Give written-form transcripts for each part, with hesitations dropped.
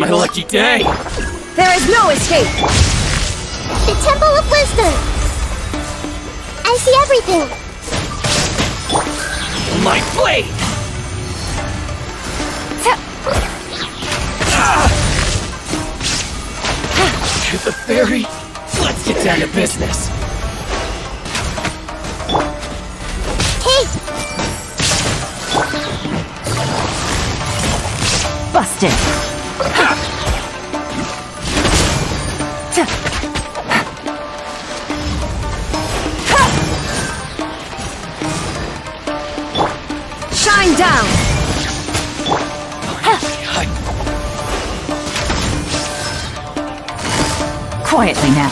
my lucky day! There is no escape! The Temple of Wisdom! I see everything! My blade! To the fairy? Let's get down to business! Hey! Busted! Shine down! Quietly now.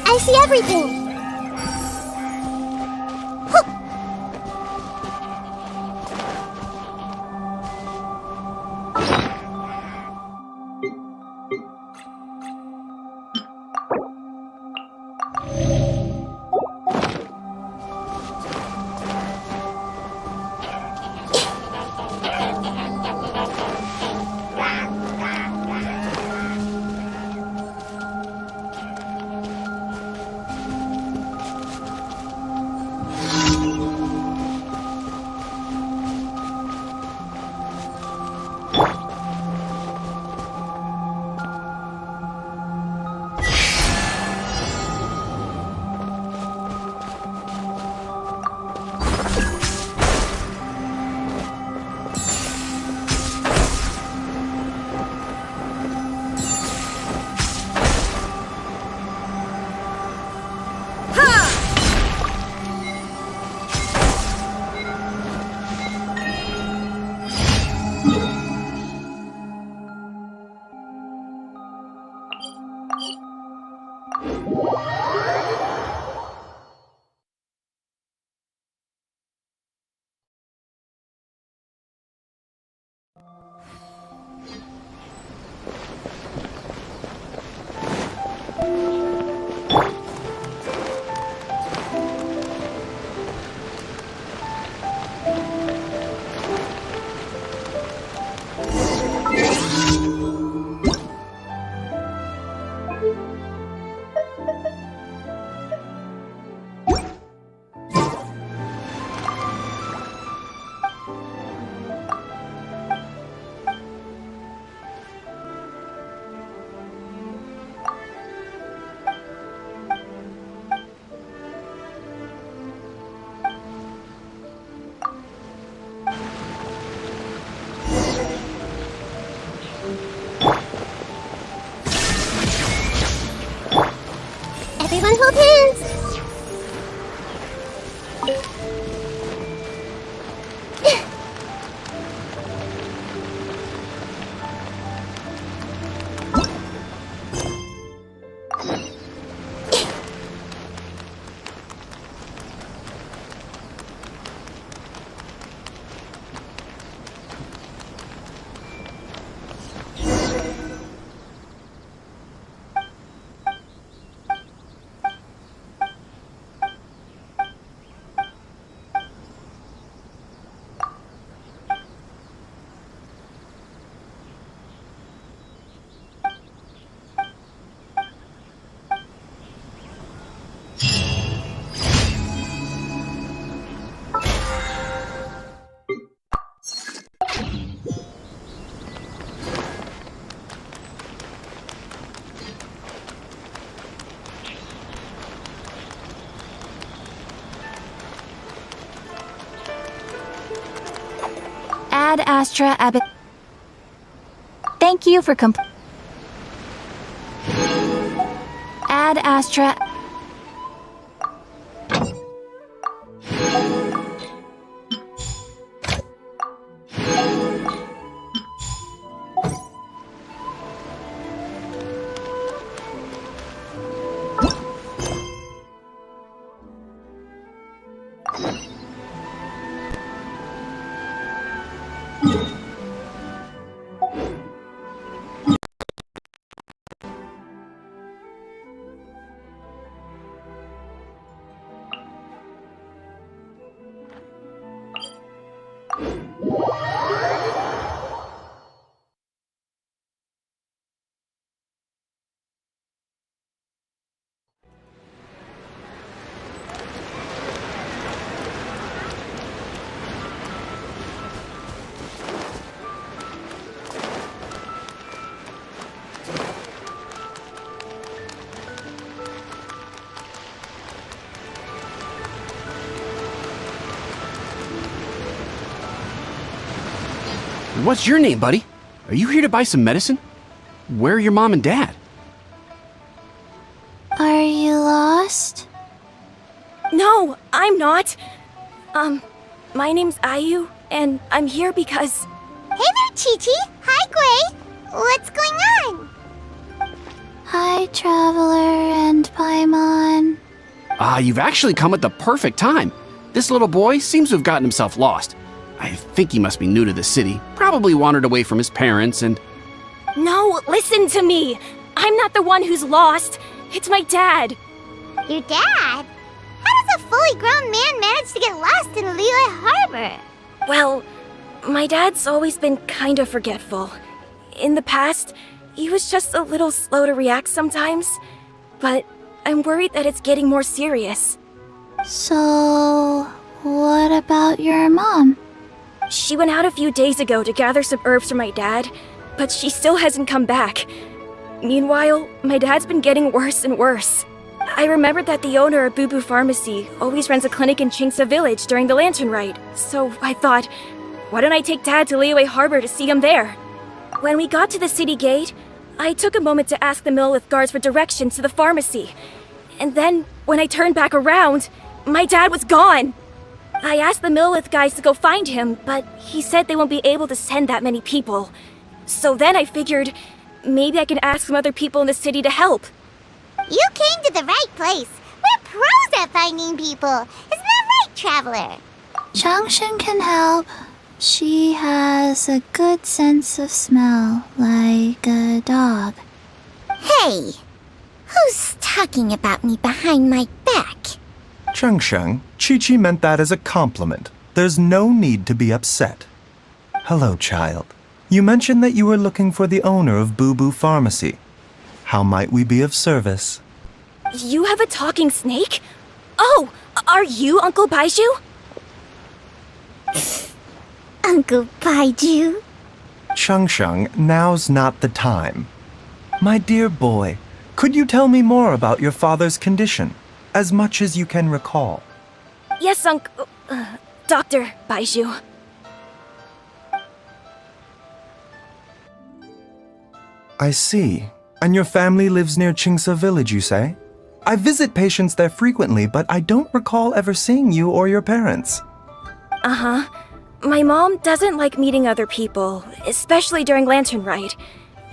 I see everything! Everyone hold hands! Ad Astra Abbot. Thank you for Ad Astra. What's your name, buddy? Are you here to buy some medicine? Where are your mom and dad? Are you lost? No, I'm not. My name's Ayu, and I'm here because... Hey there, Chi-Chi. Hi, Gui. What's going on? Hi, Traveler and Paimon. You've actually come at the perfect time. This little boy seems to have gotten himself lost. I think he must be new to the city, probably wandered away from his parents and... No, listen to me. I'm not the one who's lost. It's my dad. Your dad? How does a fully grown man manage to get lost in Liyue Harbor? Well, my dad's always been kind of forgetful. In the past, he was just a little slow to react sometimes. But I'm worried that it's getting more serious. So, what about your mom? She went out a few days ago to gather some herbs for my dad, but she still hasn't come back. Meanwhile, my dad's been getting worse and worse. I remembered that the owner of Boo Boo Pharmacy always runs a clinic in Chingsa Village during the Lantern Rite, so I thought, why don't I take Dad to Liyue Harbor to see him there? When we got to the city gate, I took a moment to ask the Millith guards for directions to the pharmacy. And then, when I turned back around, my dad was gone! I asked the Millith guys to go find him, but he said they won't be able to send that many people. So then I figured, maybe I can ask some other people in the city to help. You came to the right place. We're pros at finding people. Isn't that right, Traveler? Changshan can help. She has a good sense of smell, like a dog. Hey, who's talking about me behind my back? Changsheng, Chi-Chi meant that as a compliment. There's no need to be upset. Hello, child. You mentioned that you were looking for the owner of Boo Boo Pharmacy. How might we be of service? You have a talking snake? Oh, are you Uncle Baizhu? Uncle Baizhu? Changsheng, now's not the time. My dear boy, could you tell me more about your father's condition, as much as you can recall? Yes, Dr. Baizhu. I see. And your family lives near Chingsa Village, you say? I visit patients there frequently, but I don't recall ever seeing you or your parents. Uh-huh. My mom doesn't like meeting other people, especially during Lantern Rite.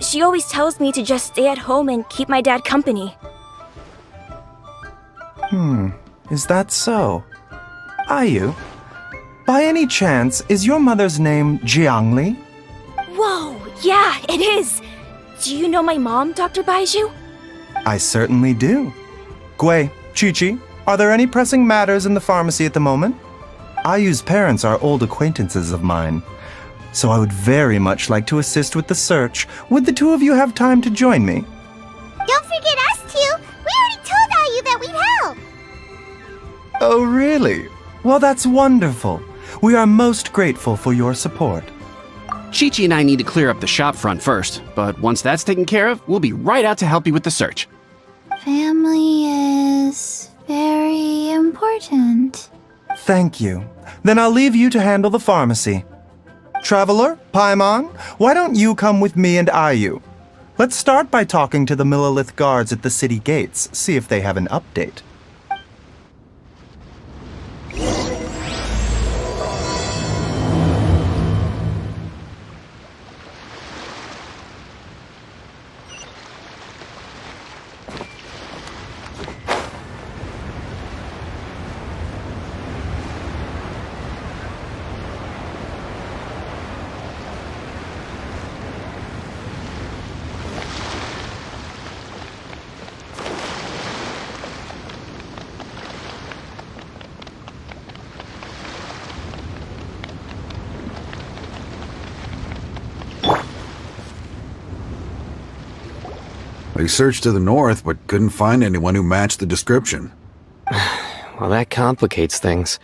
She always tells me to just stay at home and keep my dad company. Is that so? Ayu, by any chance, is your mother's name Jiangli? Whoa, yeah, it is! Do you know my mom, Dr. Baizhu? I certainly do. Gui, Chi-Chi, are there any pressing matters in the pharmacy at the moment? Ayu's parents are old acquaintances of mine, so I would very much like to assist with the search. Would the two of you have time to join me? Don't forget us two. We already told Ayu that we'd help. Oh, really? Well, that's wonderful. We are most grateful for your support. Chi-Chi and I need to clear up the shop front first, but once that's taken care of, we'll be right out to help you with the search. Family is very important. Thank you. Then I'll leave you to handle the pharmacy. Traveler, Paimon, why don't you come with me and Ayu? Let's start by talking to the Millith guards at the city gates, see if they have an update. They searched to the north, but couldn't find anyone who matched the description. Well, that complicates things.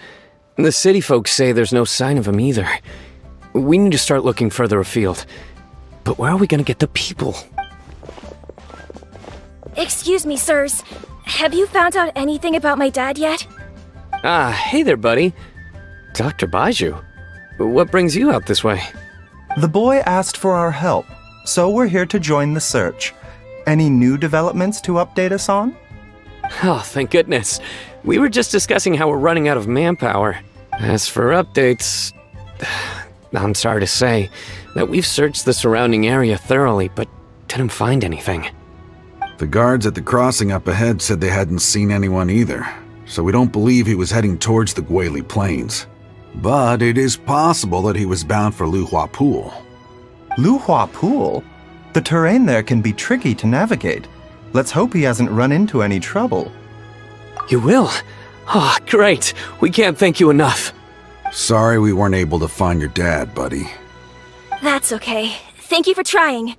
The city folks say there's no sign of him either. We need to start looking further afield. But where are we gonna get the people? Excuse me, sirs. Have you found out anything about my dad yet? Ah, hey there, buddy. Dr. Baizhu. What brings you out this way? The boy asked for our help, so we're here to join the search. Any new developments to update us on? Oh, thank goodness. We were just discussing how we're running out of manpower. As for updates, I'm sorry to say that we've searched the surrounding area thoroughly, but didn't find anything. The guards at the crossing up ahead said they hadn't seen anyone either, so we don't believe he was heading towards the Guili Plains. But it is possible that he was bound for Luhua Pool. Luhua Pool? The terrain there can be tricky to navigate. Let's hope he hasn't run into any trouble. You will? Oh, great. We can't thank you enough. Sorry we weren't able to find your dad, buddy. That's okay. Thank you for trying.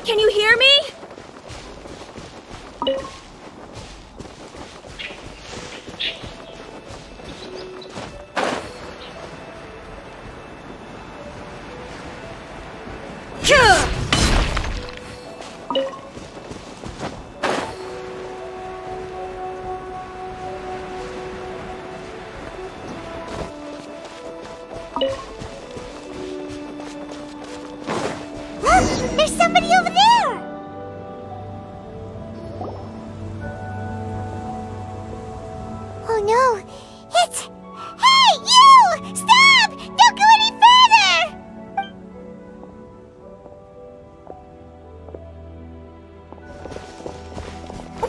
Can you hear me? There's somebody over there! Oh no, it's... Hey, you! Stop! Don't go any further!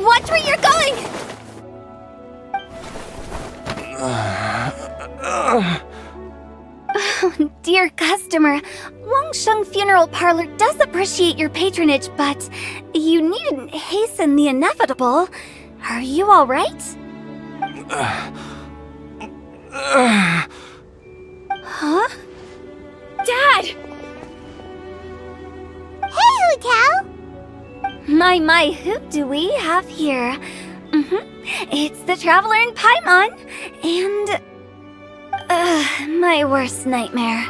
Watch where you're going! Oh, dear customer, Wangsheng Funeral Parlor does appreciate your patronage, but you needn't hasten the inevitable. Are you all right? Huh? Dad! Hey, Hu Tao! My, who do we have here? It's the Traveler in Paimon, and... my worst nightmare.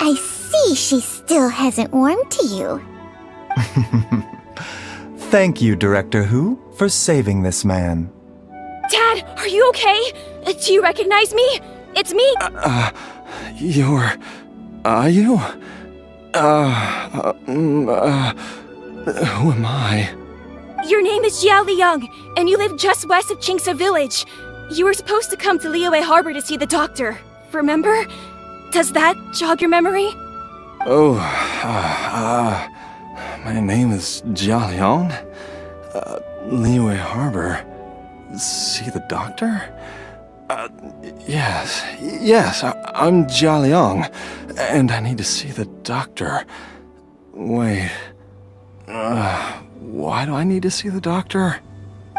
I see she still hasn't warmed to you. Thank you, Director Hu, for saving this man. Dad, are you okay? Do you recognize me? It's me! Are you? Who am I? Your name is Jiao Liang, and you live just west of Qingsa Village. You were supposed to come to Liyue Harbor to see the doctor, remember? Does that jog your memory? Oh, my name is Jia Liang. Liyue Harbor. See the doctor? Yes, I'm Jia Liang, and I need to see the doctor. Wait, why do I need to see the doctor?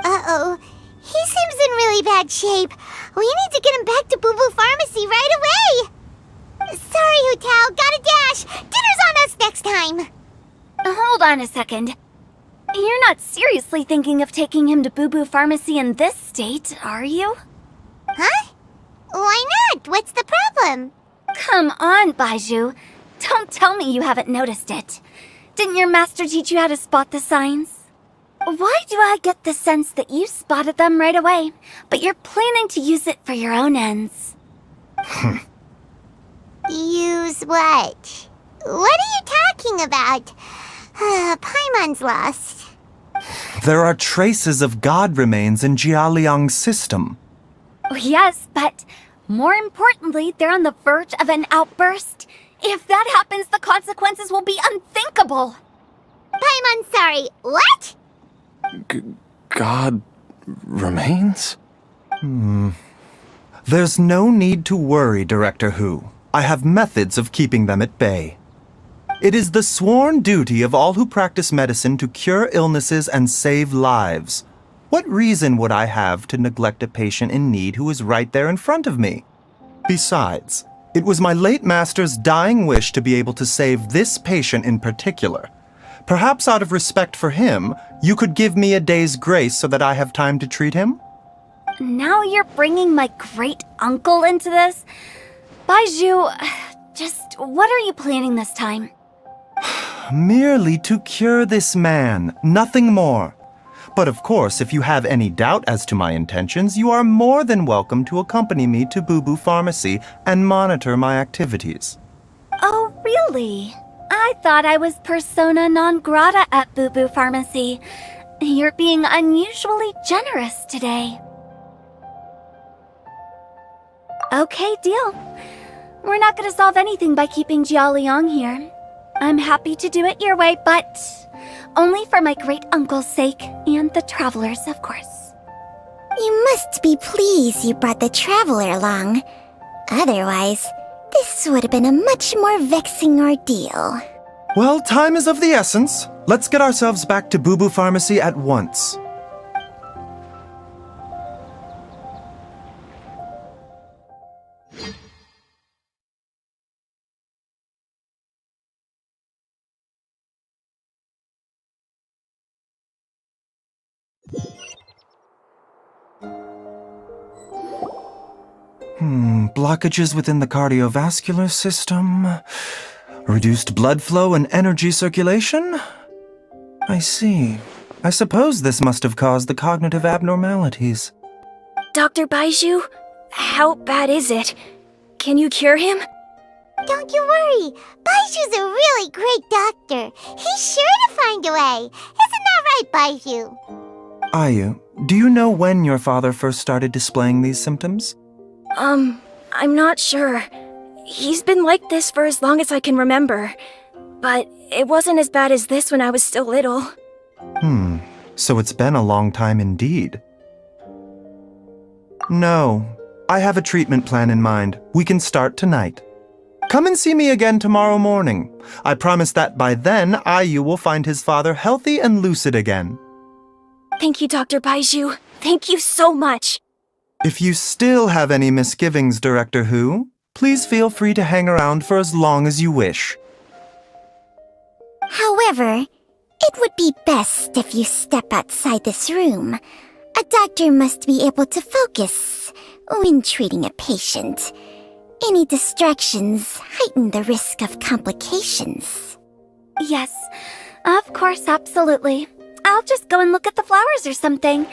Uh-oh. He seems in really bad shape. We need to get him back to Boo Boo Pharmacy right away! Sorry, Hu Tao, gotta dash! Dinner's on us next time! Hold on a second. You're not seriously thinking of taking him to Boo Boo Pharmacy in this state, are you? Huh? Why not? What's the problem? Come on, Baizhu. Don't tell me you haven't noticed it. Didn't your master teach you how to spot the signs? Why do I get the sense that you spotted them right away, but you're planning to use it for your own ends? Use what? What are you talking about? Paimon's lost. There are traces of god remains in Jialiang's system. Yes, but more importantly, they're on the verge of an outburst. If that happens, the consequences will be unthinkable. Paimon, sorry, what? God remains? There's no need to worry, Director Hu. I have methods of keeping them at bay. It is the sworn duty of all who practice medicine to cure illnesses and save lives. What reason would I have to neglect a patient in need who is right there in front of me? Besides, it was my late master's dying wish to be able to save this patient in particular. Perhaps out of respect for him, you could give me a day's grace so that I have time to treat him? Now you're bringing my great-uncle into this? Baizhu, just what are you planning this time? Merely to cure this man, nothing more. But of course, if you have any doubt as to my intentions, you are more than welcome to accompany me to Bubu Pharmacy and monitor my activities. Oh, really? I thought I was persona non grata at Bubu Pharmacy. You're being unusually generous today. Okay, deal. We're not gonna solve anything by keeping Jialiang here. I'm happy to do it your way, but only for my great-uncle's sake and the travelers, of course. You must be pleased you brought the traveler along. Otherwise, this would have been a much more vexing ordeal. Well, time is of the essence. Let's get ourselves back to Bubu Pharmacy at once. Blockages within the cardiovascular system, reduced blood flow and energy circulation? I see. I suppose this must have caused the cognitive abnormalities. Dr. Baizhu, how bad is it? Can you cure him? Don't you worry. Baizhu's a really great doctor. He's sure to find a way. Isn't that right, Baizhu? Ayu, do you know when your father first started displaying these symptoms? I'm not sure. He's been like this for as long as I can remember. But it wasn't as bad as this when I was still little. So it's been a long time indeed. No, I have a treatment plan in mind. We can start tonight. Come and see me again tomorrow morning. I promise that by then, Ayu will find his father healthy and lucid again. Thank you, Dr. Baizhu. Thank you so much. If you still have any misgivings, Director Hu, please feel free to hang around for as long as you wish. However, it would be best if you step outside this room. A doctor must be able to focus when treating a patient. Any distractions heighten the risk of complications. Yes, of course, absolutely. I'll just go and look at the flowers or something.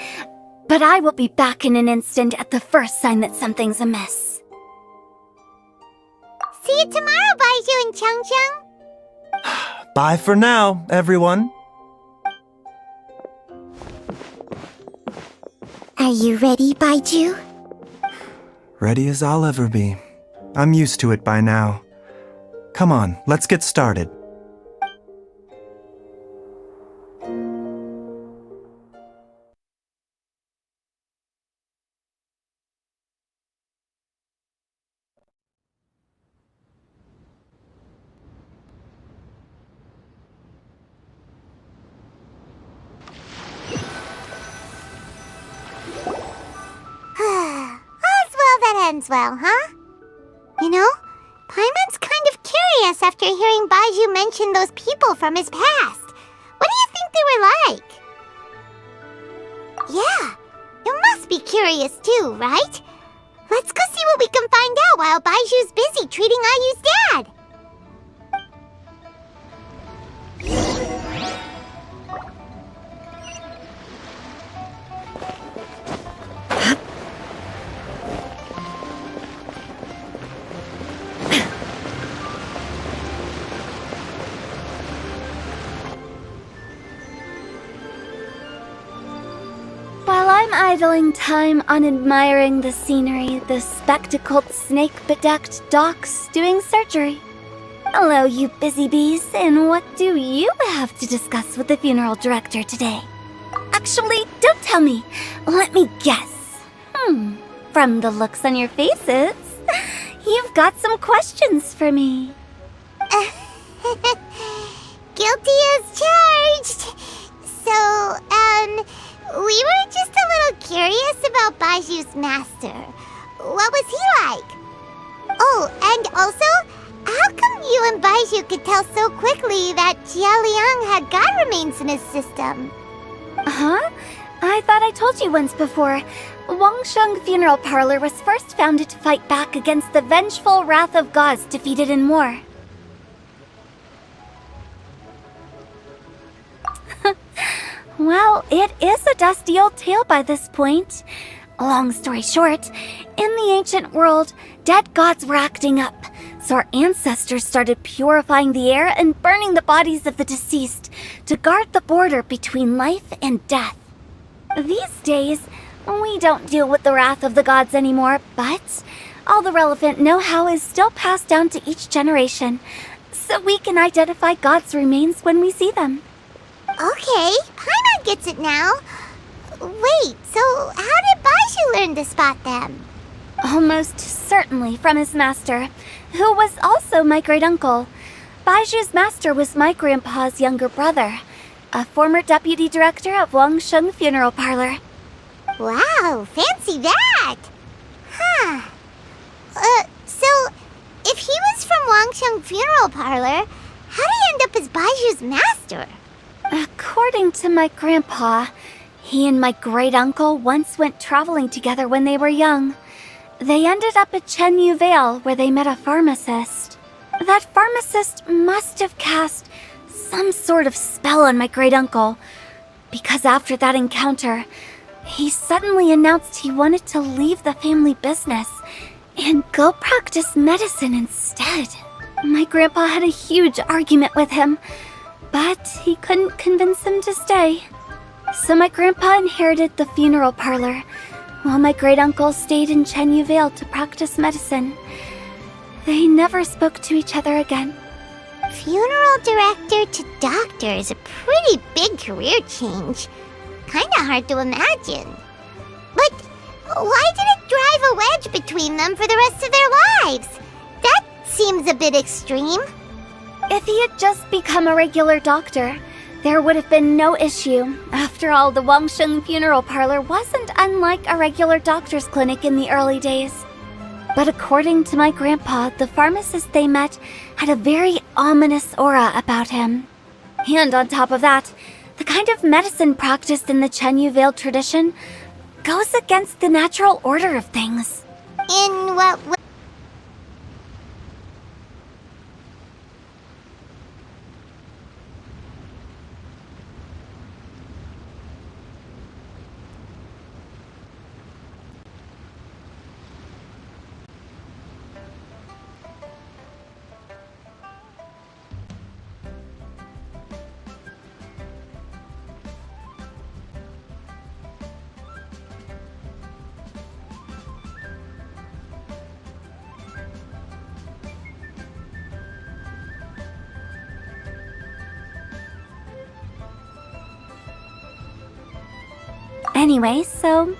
But I will be back in an instant at the first sign that something's amiss. See you tomorrow, Baizhu and Changcheng. Bye for now, everyone. Are you ready, Baizhu? Ready as I'll ever be. I'm used to it by now. Come on, let's get started. Ends well, huh? You know, Paimon's kind of curious after hearing Baizhu mention those people from his past. What do you think they were like? Yeah, you must be curious too, right? Let's go see what we can find out while Baizhu's busy treating Ayu's dad. idling time on admiring the scenery, the spectacled snake-bedecked docks doing surgery. Hello, you busy bees, and what do you have to discuss with the funeral director today? Actually, don't tell me. Let me guess. From the looks on your faces, you've got some questions for me. Guilty as charged. So, we were just a little curious about Baizhu's master. What was he like? Oh, and also, how come you and Baizhu could tell so quickly that Jialiang had god remains in his system? Huh? I thought I told you once before. Wangsheng Funeral Parlor was first founded to fight back against the vengeful wrath of gods defeated in war. Well, it is a dusty old tale by this point. Long story short, in the ancient world, dead gods were acting up, so our ancestors started purifying the air and burning the bodies of the deceased to guard the border between life and death. These days, we don't deal with the wrath of the gods anymore, but all the relevant know-how is still passed down to each generation, so we can identify gods' remains when we see them. Okay, Paimon gets it now. Wait, so how did Baizhu learn to spot them? Almost certainly from his master, who was also my great-uncle. Baizhu's master was my grandpa's younger brother, a former deputy director of Wangsheng Funeral Parlor. Wow, fancy that! Huh. So, if he was from Wangsheng Funeral Parlor, how did he end up as Baizhu's master? According to my grandpa, he and my great-uncle once went traveling together when they were young. They ended up at Chenyu Vale, where they met a pharmacist. That pharmacist must have cast some sort of spell on my great-uncle, because after that encounter, he suddenly announced he wanted to leave the family business and go practice medicine instead. My grandpa had a huge argument with him, but he couldn't convince him to stay. So my grandpa inherited the funeral parlor, while my great-uncle stayed in Chenyu Vale to practice medicine. They never spoke to each other again. Funeral director to doctor is a pretty big career change. Kinda hard to imagine. But why did it drive a wedge between them for the rest of their lives? That seems a bit extreme. If he had just become a regular doctor, there would have been no issue. After all, the Wangsheng Funeral Parlor wasn't unlike a regular doctor's clinic in the early days. But according to my grandpa, the pharmacist they met had a very ominous aura about him. And on top of that, the kind of medicine practiced in the Chenyu Vale tradition goes against the natural order of things. In what way? Anyway, so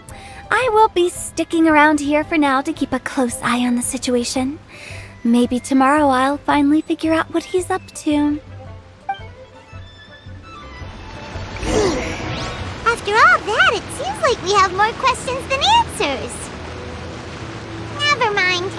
I will be sticking around here for now to keep a close eye on the situation. Maybe tomorrow I'll finally figure out what he's up to. After all that, it seems like we have more questions than answers. Never mind.